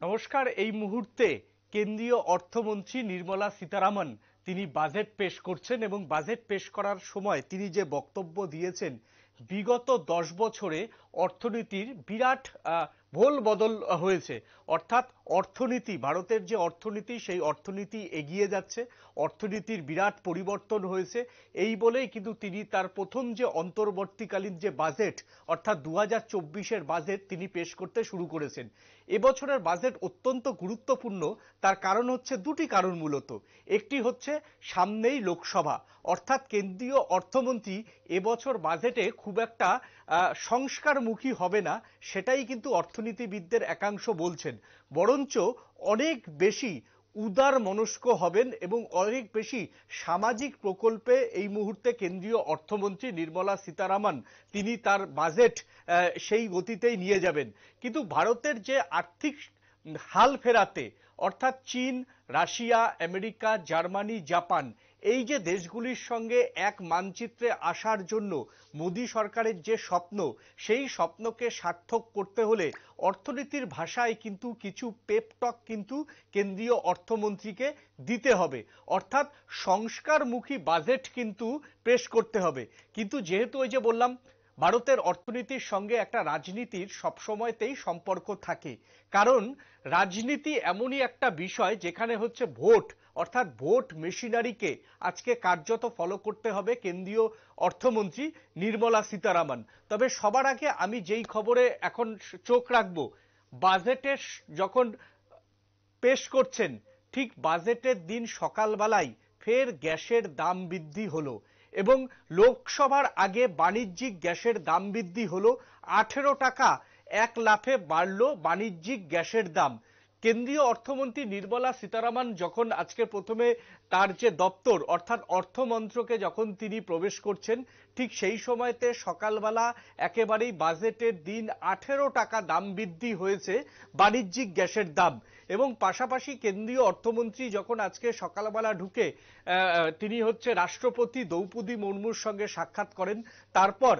নমস্কার। এই মুহূর্তে কেন্দ্রীয় অর্থমন্ত্রী নির্মলা সীতারামন তিনি বাজেট পেশ করছেন এবং বাজেট পেশ করার সময় তিনি যে বক্তব্য দিয়েছেন, বিগত 10 বছরে অর্থনীতির বিরাট ভোল বদল হয়েছে। অর্থাৎ অর্থনীতি, ভারতের যে অর্থনীতি সেই অর্থনীতি এগিয়ে যাচ্ছে, অর্থনীতির বিরাট পরিবর্তন হয়েছে। এই বলেই কিন্তু তিনি তার প্রথম যে অন্তর্বর্তীকালীন যে বাজেট অর্থাৎ 2024-এর বাজেট তিনি পেশ করতে শুরু করেছেন। এবছরের বাজেট অত্যন্ত গুরুত্বপূর্ণ, তার কারণ হচ্ছে দুটি কারণ মূলত। একটি হচ্ছে সামনেই লোকসভা, অর্থাৎ কেন্দ্রীয় অর্থমন্ত্রী এবছর বাজেটে খুব একটা সংস্কারমুখী হবে না, সেটাই কিন্তু অর্থনীতিবিদদের একাংশ বলছেন। বরঞ্চ অনেক বেশি উদার মনস্ক হবেন এবং অনেক বেশি সামাজিক প্রকল্পে এই মুহূর্তে কেন্দ্রীয় অর্থমন্ত্রী নির্মলা সীতারামন তিনি তার বাজেট সেই গতিতেই নিয়ে যাবেন। কিন্তু ভারতের যে আর্থিক হাল ফেরাতে, অর্থাৎ চীন, রাশিয়া, আমেরিকা, জার্মানি, জাপান, এই যে দেশগুলির সঙ্গে এক মানচিত্রে আসার জন্য মোদী সরকারের যে স্বপ্ন, সেই স্বপ্নকে সার্থক করতে হলে অর্থনীতির ভাষায় কিন্তু কিছু পেপটক কিন্তু কেন্দ্রীয় অর্থমন্ত্রীকে দিতে হবে। অর্থাৎ সংস্কারমুখী বাজেট কিন্তু পেশ করতে হবে। কিন্তু যেহেতু ওই যে বললাম, ভারতের অর্থনীতির সঙ্গে একটা রাজনীতির সবসময়তেই সম্পর্ক থাকে। কারণ রাজনীতি এমনই একটা বিষয় যেখানে হচ্ছে ভোট, অর্থাৎ ভোট মেশিনারিকে আজকে কার্যত ফলো করতে হবে কেন্দ্রীয় অর্থমন্ত্রী নির্মলা সীতারামন। তবে সবার আগে আমি যেই খবরে এখন চোখ রাখবো, বাজেটের যখন পেশ করছেন, ঠিক বাজেটের দিন সকালবেলায় ফের গ্যাসের দাম বৃদ্ধি হলো এবং লোকসভার আগে বাণিজ্যিক গ্যাসের দাম বৃদ্ধি হলো 18 টাকা, এক লাফে বাড়ল বাণিজ্যিক গ্যাসের দাম। কেন্দ্রীয় অর্থমন্ত্রী নির্মলা সীতারামন যখন আজকে প্রথমে তার যে দপ্তর অর্থাৎ অর্থমন্ত্রকে যখন তিনি প্রবেশ করছেন, ঠিক সেই সময়তে সকালবেলা একেবারেই বাজেটের দিন 18 টাকা দাম বৃদ্ধি হয়েছে বাণিজ্যিক গ্যাসের দাম। এবং পাশাপাশি কেন্দ্রীয় অর্থমন্ত্রী যখন আজকে সকালবেলা ঢুকে তিনি হচ্ছে রাষ্ট্রপতি দ্রৌপদী মুর্মুর সঙ্গে সাক্ষাৎ করেন, তারপর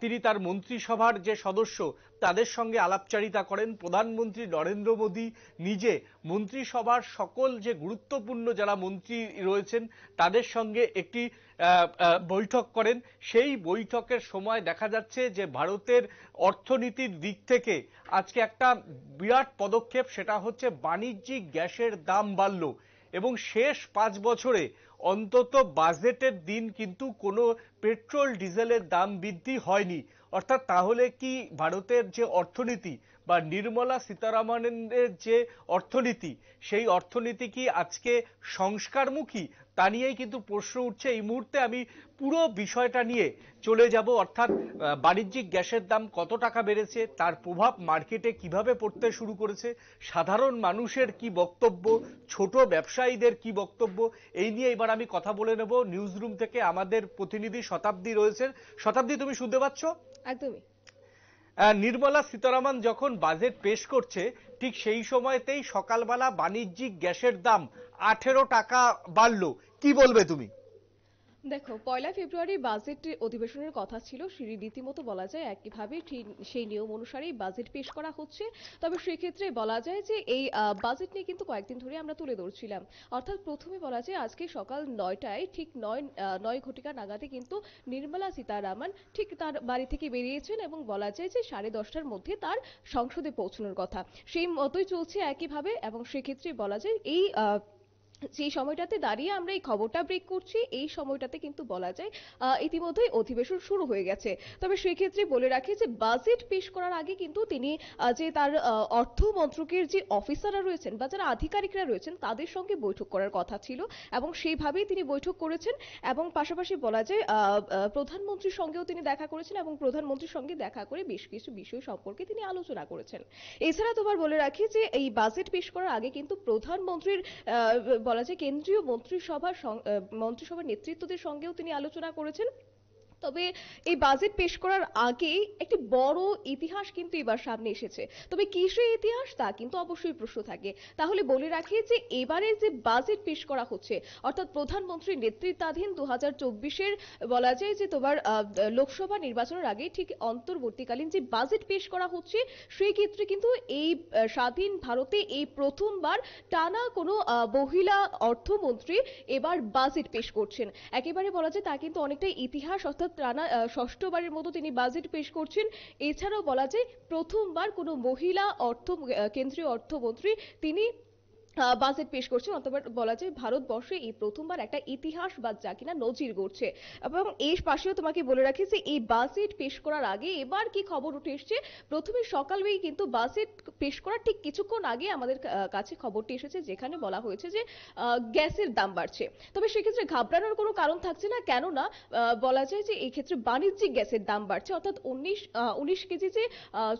তিনি তার মন্ত্রিসভার যে সদস্য তাদের সঙ্গে আলাপচারিতা করেন। প্রধানমন্ত্রী নরেন্দ্র মোদী নিজে মন্ত্রিসভার সকল যে গুরুত্বপূর্ণ যারা মন্ত্রী রয়েছেন তাদের সঙ্গে একটি বৈঠক করেন। সেই বৈঠকের সময় দেখা যাচ্ছে যে ভারতের অর্থনীতির দিক থেকে আজকে একটা বিরাট পদক্ষেপ, সেটা হচ্ছে বাণিজ্যিক গ্যাসের দাম বাড়ল এবং শেষ 5 বছরে অন্তত বাজেটের দিন কিন্তু কোনো পেট্রোল ডিজেলের দাম বৃদ্ধি হয়নি। অর্থাৎ তাহলে কি ভারতের যে অর্থনীতি বা নির্মলা সীতারামনের যে অর্থনীতি, সেই অর্থনীতি কি আজকে সংস্কারমুখী, তা নিয়েই কিন্তু প্রশ্ন উঠছে। এই মুহূর্তে আমি পুরো বিষয়টা নিয়ে চলে যাব। অর্থাৎ বাণিজ্যিক গ্যাসের দাম কত টাকা বেড়েছে, তার প্রভাব মার্কেটে কিভাবে পড়তে শুরু করেছে, সাধারণ মানুষের কি বক্তব্য, ছোট ব্যবসায়ীদের কি বক্তব্য, এই নিয়ে এবার আমি কথা বলে নেব। নিউজ রুম থেকে আমাদের প্রতিনিধি শতাব্দী রয়েছেন। শতাব্দী, তুমি শুনতে পাচ্ছ? একদমই। নির্মলা সীতারামন যখন বাজেট পেশ করছে, ঠিক সেই সময়তেই সকালবেলা বাণিজ্যিক গ্যাসের দাম 18 টাকা বাড়লো। কি বলবে তুমি? দেখো, 1 ফেব্রুয়ারি বাজেট অধিবেশনের কথা ছিল। রীতিমতো বলা যায় একইভাবে সেই নিয়ম অনুসারেই বাজেট পেশ করা হচ্ছে। তবে সেক্ষেত্রে বলা যায় যে এই বাজেট নিয়ে কিন্তু কয়েকদিন ধরে আমরা তুলে ধরছিলাম। অর্থাৎ প্রথমে বলা যায় আজকে সকাল 9টায় ঠিক 9 ঘটিকা নাগাদে কিন্তু নির্মলা সীতারামন ঠিক তার বাড়ি থেকে বেরিয়েছেন এবং বলা যায় যে 10:30টার মধ্যে তার সংসদে পৌঁছানোর কথা। সেই মতোই চলছে একইভাবে এবং সেক্ষেত্রে বলা যায় এই যে সময়টাতে দাঁড়িয়ে আমরা এই খবরটা ব্রেক করছি, এই সময়টাতে কিন্তু বলা যায় ইতিমধ্যেই অধিবেশন শুরু হয়ে গেছে। তবে সেক্ষেত্রে বলে রাখি যে বাজেট পেশ করার আগে কিন্তু তিনি যে তার অর্থ মন্ত্রকের যে অফিসাররা রয়েছেন বা যারা আধিকারিকরা রয়েছেন তাদের সঙ্গে বৈঠক করার কথা ছিল এবং সেইভাবেই তিনি বৈঠক করেছেন। এবং পাশাপাশি বলা যায় প্রধানমন্ত্রীর সঙ্গেও তিনি দেখা করেছেন এবং প্রধানমন্ত্রীর সঙ্গে দেখা করে বেশ কিছু বিষয় সম্পর্কে তিনি আলোচনা করেছেন। এছাড়া তোমার বলে রাখি যে এই বাজেট পেশ করার আগে কিন্তু প্রধানমন্ত্রীর বলা যায় কেন্দ্রীয় মন্ত্রিসভার নেতৃত্বদের সঙ্গেও তিনি আলোচনা করেছেন। তবে এই বাজেট পেশ করার আগে একটি বড় ইতিহাস কিন্তু এবার সামনে এসেছে। তবে কি সেই ইতিহাস তা কিন্তু অবশ্যই প্রশ্ন থাকে। তাহলে বলে রাখি যে এবারে যে বাজেট পেশ করা হচ্ছে অর্থাৎ প্রধানমন্ত্রীর নেতৃত্বাধীন 2024-এর বলা যায় যে তোমার লোকসভা নির্বাচনের আগে ঠিক অন্তর্বর্তীকালীন যে বাজেট পেশ করা হচ্ছে সেই ক্ষেত্রে কিন্তু এই স্বাধীন ভারতে এই প্রথমবার টানা কোনো মহিলা অর্থমন্ত্রী এবার বাজেট পেশ করছেন। একেবারে বলা যায় তা কিন্তু অনেকটাই ইতিহাস, অর্থাৎ টানা ষষ্ঠবারের মতো তিনি বাজেট পেশ করছেন। এছাড়াও বলা যায় প্রথমবার কোনো মহিলা কেন্দ্রীয় অর্থমন্ত্রী তিনি বাজেট পেশ করছেন, অথবা বলা যায় ভারতবর্ষে এই প্রথমবার একটা ইতিহাস বা যা কিনা নজির গড়ছে। এবং এর পাশেও তোমাকে বলে রাখি যে এই বাজেট পেশ করার আগে এবার কি খবর উঠে এসছে, প্রথমে সকালেই কিন্তু বাজেট পেশ করার ঠিক কিছুক্ষণ আগে আমাদের কাছে খবরটি এসেছে, যেখানে বলা হয়েছে যে গ্যাসের দাম বাড়ছে। তবে সেক্ষেত্রে ঘাবড়ানোর কোনো কারণ থাকছে না, কেননা বলা যায় যে এই ক্ষেত্রে বাণিজ্যিক গ্যাসের দাম বাড়ছে, অর্থাৎ 19 কেজি যে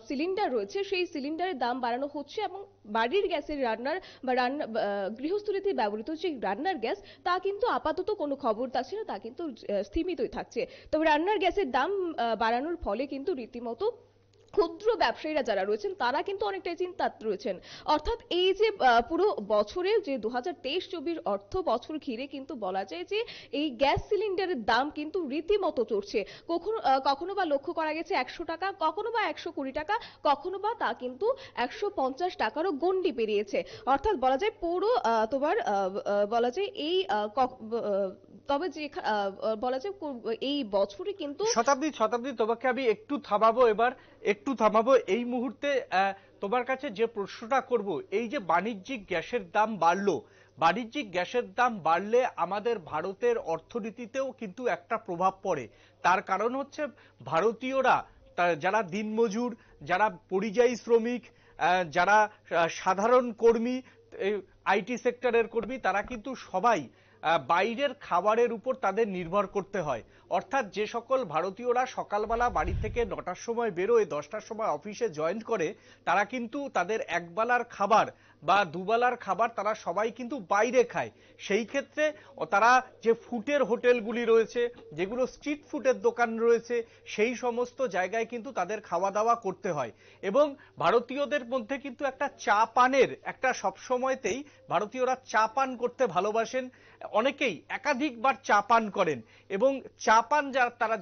সিলিন্ডার রয়েছে সেই সিলিন্ডারের দাম বাড়ানো হচ্ছে, এবং বাড়ির গ্যাসের রান্নার বা গৃহস্থলীতে ব্যবহৃত যে রান্নার গ্যাস তা কিন্তু আপাতত কোনো খবর থাকছে না, তা কিন্তু স্থিমিতই থাকছে। তবে রান্নার গ্যাসের দাম বাড়ানোর ফলে কিন্তু রীতিমতো ক্ষুদ্র ব্যবসায়ীরা যারা রয়েছেন তারা কিন্তু অনেকটাই চিন্তাত রয়েছেন। অর্থাৎ এই যে পুরো বছরে যে 2023-24 অর্থ বছর ঘিরে কিন্তু বলা যায় যে এই গ্যাস সিলিন্ডারের দাম কিন্তু রীতিমতো চড়ছে। কখনো কখনো বা লক্ষ্য করা গেছে 100 টাকা, কখনো বা 120 টাকা, কখনো বা তা কিন্তু 150 টাকারও গণ্ডি পেরিয়েছে। অর্থাৎ বলা যায় পুরো তোমার বলা যায় এই তবে যে বলা যায় এই বছরে কিন্তু শতাব্দী শতাব্দী তোমাকে আমি একটু থামাবো, এবার একটু থামাবো এই মুহূর্তে। তোমার কাছে যে প্রশ্নটা করব, এই যে বাণিজ্যিক গ্যাসের দাম বাড়লো, বাণিজ্যিক গ্যাসের দাম বাড়লে আমাদের ভারতের অর্থনীতিতেও কিন্তু একটা প্রভাব পড়ে। তার কারণ হচ্ছে ভারতীয়রা যারা দিনমজুর, যারা পরিযায়ী শ্রমিক, যারা সাধারণ কর্মী, আইটি সেক্টরের কর্মী, তারা কিন্তু সবাই বাইরের খাবারের উপর তাদের নির্ভর করতে হয়। অর্থাৎ যে সকল ভারতীয়রা সকালবেলা বাড়ি থেকে 9টার সময় বেরোয়, 10টার সময় অফিসে জয়েন করে, তারা কিন্তু তাদের একবেলার খাবার বা দুবেলার খাবার তারা সবাই কিন্তু বাইরে খায়। সেই ক্ষেত্রে তারা যে ফুডের হোটেলগুলি রয়েছে, যেগুলো স্ট্রিট ফুডের দোকান রয়েছে, সেই সমস্ত জায়গায় কিন্তু তাদের খাওয়া দাওয়া করতে হয়। এবং ভারতীয়দের মধ্যে কিন্তু একটা চা পানের একটা সবসময়তেই ভারতীয়রা চা পান করতে ভালোবাসেন, অনেকেই একাধিকবার চা পান করেন। এবং চা পান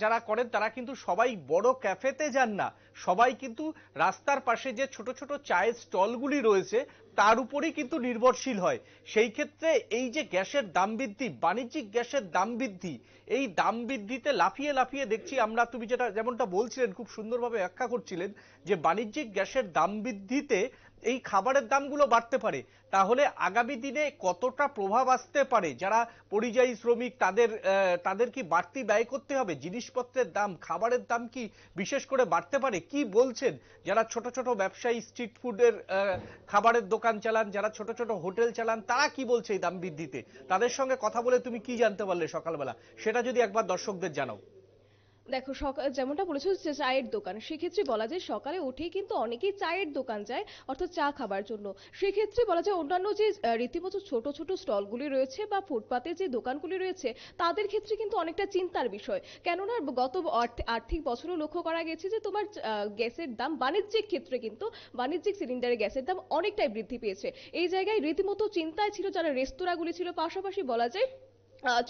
যারা করেন তারা কিন্তু সবাই বড় ক্যাফেতে যান না, সবাই কিন্তু রাস্তার পাশে যে ছোট ছোট চায়ের স্টলগুলি রয়েছে তার উপরেই কিন্তু নির্ভরশীল হয়। সেই ক্ষেত্রে এই যে গ্যাসের দাম বৃদ্ধি, বাণিজ্যিক গ্যাসের দাম বৃদ্ধি, এই দাম বৃদ্ধিতে লাফিয়ে লাফিয়ে দেখছি আমরা, তুমি যেমনটা বলছিলেন, খুব সুন্দরভাবে ব্যাখ্যা করছিলেন যে বাণিজ্যিক গ্যাসের দাম বৃদ্ধিতে এই খাবারের দামগুলো বাড়তে পারে। তাহলে আগামী দিনে কতটা প্রভাব আসতে পারে? যারা পরিযায়ী শ্রমিক তাদের কি বাড়তি ব্যয় করতে হবে? জিনিসপত্রের দাম, খাবারের দাম কি বিশেষ করে বাড়তে পারে? কি বলছেন যারা ছোট ছোট ব্যবসায়ী, স্ট্রিট ফুডের খাবারের দোকান চালান, যারা ছোট ছোট হোটেল চালান, তারা কি বলছে এই দাম বৃদ্ধিতে? তাদের সঙ্গে কথা বলে তুমি কি জানতে পারলে সকালবেলা, সেটা যদি একবার দর্শকদের জানাও। দেখো, সকাল যেমনটা বলেছো যে চায়ের দোকান, সেক্ষেত্রে বলা যায় সকালে উঠেই কিন্তু অনেকেই চায়ের দোকান যায়, অর্থাৎ চা খাবার জন্য। সেক্ষেত্রে বলা যায় অন্যান্য যে রীতিমতো ছোট ছোট স্টলগুলি রয়েছে বা ফুটপাতে যে দোকানগুলি রয়েছে তাদের ক্ষেত্রে কিন্তু অনেকটা চিন্তার বিষয়, কেননা গত আর্থিক বছরও লক্ষ্য করা গেছে যে তোমার গ্যাসের দাম বাণিজ্যিক ক্ষেত্রে কিন্তু বাণিজ্যিক সিলিন্ডারের গ্যাসের দাম অনেকটাই বৃদ্ধি পেয়েছে। এই জায়গায় রীতিমতো চিন্তায় ছিল যারা রেস্তোরাঁগুলি ছিল, পাশাপাশি বলা যায়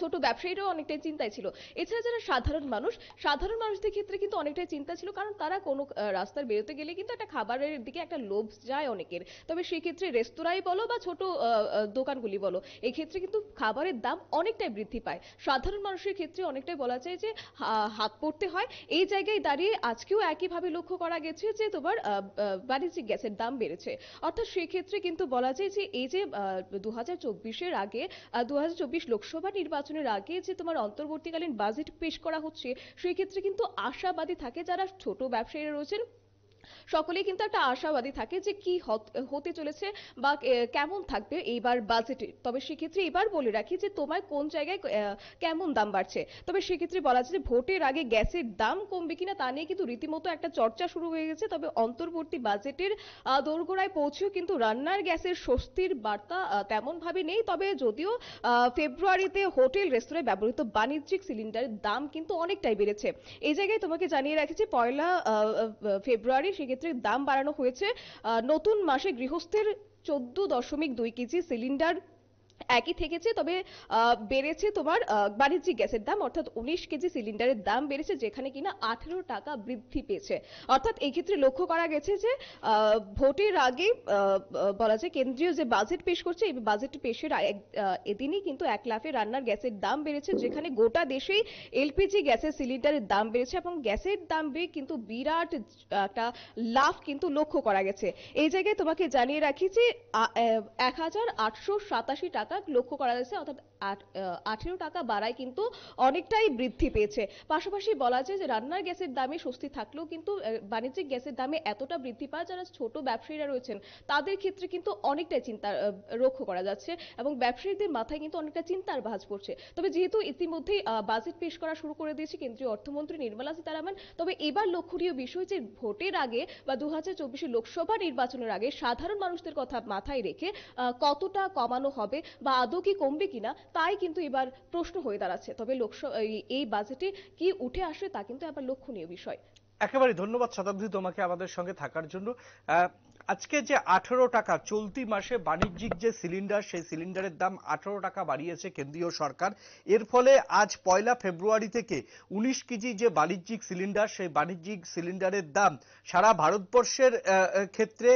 ছোট ব্যবসায়ীরাও অনেকটাই চিন্তায় ছিল। এছাড়া যারা সাধারণ মানুষদের ক্ষেত্রে কিন্তু অনেকটাই চিন্তা ছিল, কারণ তারা কোনো রাস্তায় বেরোতে গেলে কিন্তু একটা খাবারের দিকে একটা লোভ যায় অনেকের। তবে সেক্ষেত্রে রেস্তোরাঁই বলো বা ছোট দোকানগুলি বলো, এই ক্ষেত্রে কিন্তু খাবারের দাম অনেকটাই বৃদ্ধি পায়। সাধারণ মানুষের ক্ষেত্রে অনেকটাই বলা যায় যে হাত পড়তে হয়। এই জায়গায় দাঁড়িয়ে আজকেও একইভাবে লক্ষ্য করা গেছে যে তোমার বাণিজ্যিক গ্যাসের দাম বেড়েছে। অর্থাৎ সেক্ষেত্রে কিন্তু বলা যায় যে এই যে 2024-এর আগে 2024 লোকসভা নির্বাচনের আগে যে তোমার অন্তর্বর্তীকালীন বাজেট পেশ করা হচ্ছে, সেই ক্ষেত্রে কিন্তু আশাবাদী থাকে যারা ছোট ব্যবসায়ীরা রয়েছেন, সকলেই কিন্তু একটা আশাবাদী থাকে যে কি হতে চলেছে বা কেমন থাকবে এইবার বাজেটে। তবে সেক্ষেত্রে এবার বলে রাখি যে তোমার কোন জায়গায় কেমন দাম বাড়ছে। তবে সেক্ষেত্রে বলা যায় যে ভোটের আগে গ্যাসের দাম কমবে কিনা তা নিয়ে কিন্তু রীতিমতো একটা চর্চা শুরু হয়ে গেছে। তবে অন্তর্বর্তী বাজেটের দোরগোড়ায় পৌঁছেও কিন্তু রান্নার গ্যাসের স্বস্তির বার্তা তেমন ভাবে নেই। তবে যদিও ফেব্রুয়ারিতে হোটেল রেস্তোরাঁয় ব্যবহৃত বাণিজ্যিক সিলিন্ডারের দাম কিন্তু অনেকটাই বেড়েছে। এই জায়গায় তোমাকে জানিয়ে রাখি যে পয়লা ফেব্রুয়ারি সেক্ষেত্রে দাম বাড়ানো হয়েছে। নতুন মাসে গৃহস্থের 14.2 কেজি সিলিন্ডার একই থেকেছে। তবে বেড়েছে তোমার বাণিজ্যিক গ্যাসের দাম, অর্থাৎ 19 কেজি সিলিন্ডারের দাম বেড়েছে, যেখানে কিনা 18 টাকা বৃদ্ধি পেয়েছে। অর্থাৎ এই ক্ষেত্রে লক্ষ্য করা গেছে যে ভোটের আগে বলা যায় কেন্দ্রীয় যে বাজেট পেশ করছে, এই বাজেট পেশের এদিনই কিন্তু এক লাফে রান্নার গ্যাসের দাম বেড়েছে, যেখানে গোটা দেশেই এলপিজি গ্যাসের সিলিন্ডারের দাম বেড়েছে এবং গ্যাসের দাম বেড়ে কিন্তু বিরাট একটা লাভ কিন্তু লক্ষ্য করা গেছে। এই জায়গায় তোমাকে জানিয়ে রাখি যে 1887 টাকা লক্ষ্য করা যাচ্ছে, অর্থাৎ 18 টাকা বাড়ায় কিন্তু অনেকটাই বৃদ্ধি পেয়েছে। পাশাপাশি বলা যায় যে রান্নার গ্যাসের দামে স্বস্তি থাকলেও কিন্তু বাণিজ্যিক গ্যাসের দামে এতটা বৃদ্ধি পায়, যারা ছোট ব্যবসায়ীরা রয়েছেন তাদের ক্ষেত্রে কিন্তু অনেকটাই চিন্তা লক্ষ্য করা যাচ্ছে এবং ব্যবসায়ীদের মাথায় কিন্তু অনেকটা চিন্তার ভাঁজ পড়ছে। তবে যেহেতু ইতিমধ্যেই বাজেট পেশ করা শুরু করে দিয়েছে কেন্দ্রীয় অর্থমন্ত্রী নির্মলা সীতারামন, তবে এবার লক্ষণীয় বিষয় যে ভোটের আগে বা 2024 লোকসভা নির্বাচনের আগে সাধারণ মানুষদের কথা মাথায় রেখে কতটা কমানো হবে বা আদৌ কি কমবে কিনা, তাই কিন্তু এবার প্রশ্ন হয়ে দাঁড়াচ্ছে। তবে এই বাজেটে কি উঠে আসে তা কিন্তু আবার লক্ষণীয় বিষয়। একেবারে ধন্যবাদ শতাব্দী তোমাকে আমাদের সঙ্গে থাকার জন্য। আজকে যে 18 টাকা চলতি মাসে বাণিজ্যিক যে সিলিন্ডার, সেই সিলিন্ডারের দাম 18 টাকা বাড়িয়েছে কেন্দ্রীয় সরকার। এর ফলে আজ পয়লা ফেব্রুয়ারি থেকে 19 কেজি যে বাণিজ্যিক সিলিন্ডার, সেই বাণিজ্যিক সিলিন্ডারের দাম সারা ভারতবর্ষের ক্ষেত্রে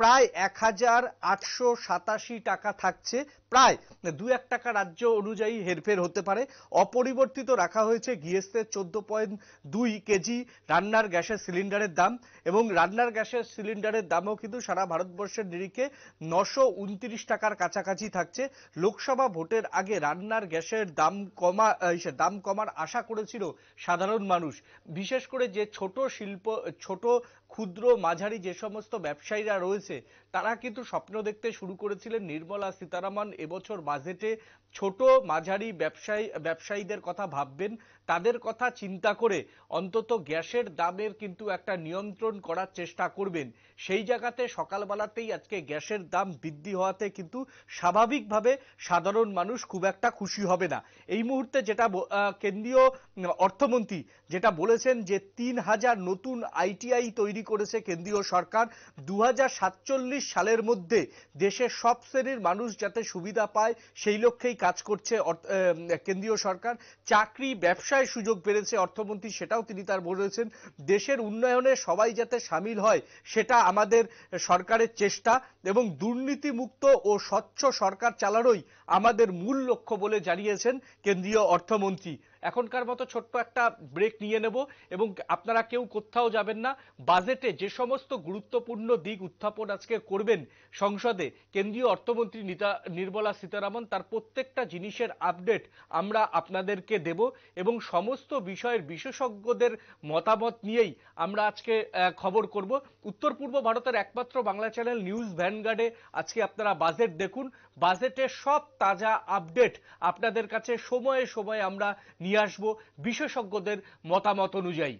প্রায় 1887 টাকা থাকছে। প্রায় 2-1 টাকা রাজ্য অনুযায়ী হেরফের হতে পারে। অপরিবর্তিত রাখা হয়েছে গৃহস্থের 14.2 কেজি রান্নার গ্যাসের সিলিন্ডারের দাম, এবং রান্নার গ্যাসের সিলিন্ডারের দামও কিন্তু সারা ভারতবর্ষের নিরিখে 929 টাকার কাছাকাছি থাকছে। লোকসভা ভোটের আগে রান্নার গ্যাসের দাম কমার আশা করেছিল সাধারণ মানুষ, বিশেষ করে যে ছোট ক্ষুদ্র মাঝারি যে সমস্ত ব্যবসায়ীরা রয়েছে, তারা কিন্তু স্বপ্ন দেখতে শুরু করেছিলেন নির্মলা সীতারামন এবছর বাজেটে ছোট মাঝারি ব্যবসায়ীদের কথা ভাববেন, তাদের কথা চিন্তা করে অন্তত গ্যাসের দামের কিন্তু একটা নিয়ন্ত্রণ করার চেষ্টা করবেন। সেই জায়গাতে সকালবেলাতেই আজকে গ্যাসের দাম বৃদ্ধি হওয়াতে কিন্তু স্বাভাবিকভাবে সাধারণ মানুষ খুব একটা খুশি হবে না। এই মুহূর্তে যেটা কেন্দ্রীয় অর্থমন্ত্রী যেটা বলেছেন যে 3000 নতুন আইটিআই তৈরি করেছে কেন্দ্রীয় সরকার, 2047 সালের মধ্যে দেশের সব শ্রেণীর মানুষ যাতে সুবিধা পায় সেই লক্ষ্যেই কাজ করছে কেন্দ্রীয় সরকার। চাকরি ব্যবসায় সুযোগ বেড়েছে অর্থমন্ত্রী, সেটাও তিনি তার বলেছেন। দেশের উন্নয়নে সবাই যাতে সামিল হয় সেটা আমাদের সরকারের চেষ্টা, এবং দুর্নীতিমুক্ত ও স্বচ্ছ সরকার চালানোই আমাদের মূল লক্ষ্য বলে জানিয়েছেন কেন্দ্রীয় অর্থমন্ত্রী। এখনকার মতো ছোট্ট একটা ব্রেক নিয়ে নেব, এবং আপনারা কেউ কোথাও যাবেন না। বাজেটে যে সমস্ত গুরুত্বপূর্ণ দিক উত্থাপন আজকে করবেন সংসদে কেন্দ্রীয় অর্থমন্ত্রী নির্মলা সীতারামন, তার প্রত্যেকটা জিনিসের আপডেট আমরা আপনাদেরকে দেব, এবং সমস্ত বিষয়ের বিশেষজ্ঞদের মতামত নিয়েই আমরা আজকে খবর করব। উত্তর পূর্ব ভারতের একমাত্র বাংলা চ্যানেল নিউজ ভ্যানগার্ডে আজকে আপনারা বাজেট দেখুন। বাজেটের সব তাজা আপডেট আপনাদের কাছে সময়ে সময়ে আমরা নিয়ে আসবো বিশেষজ্ঞদের মতামত অনুযায়ী।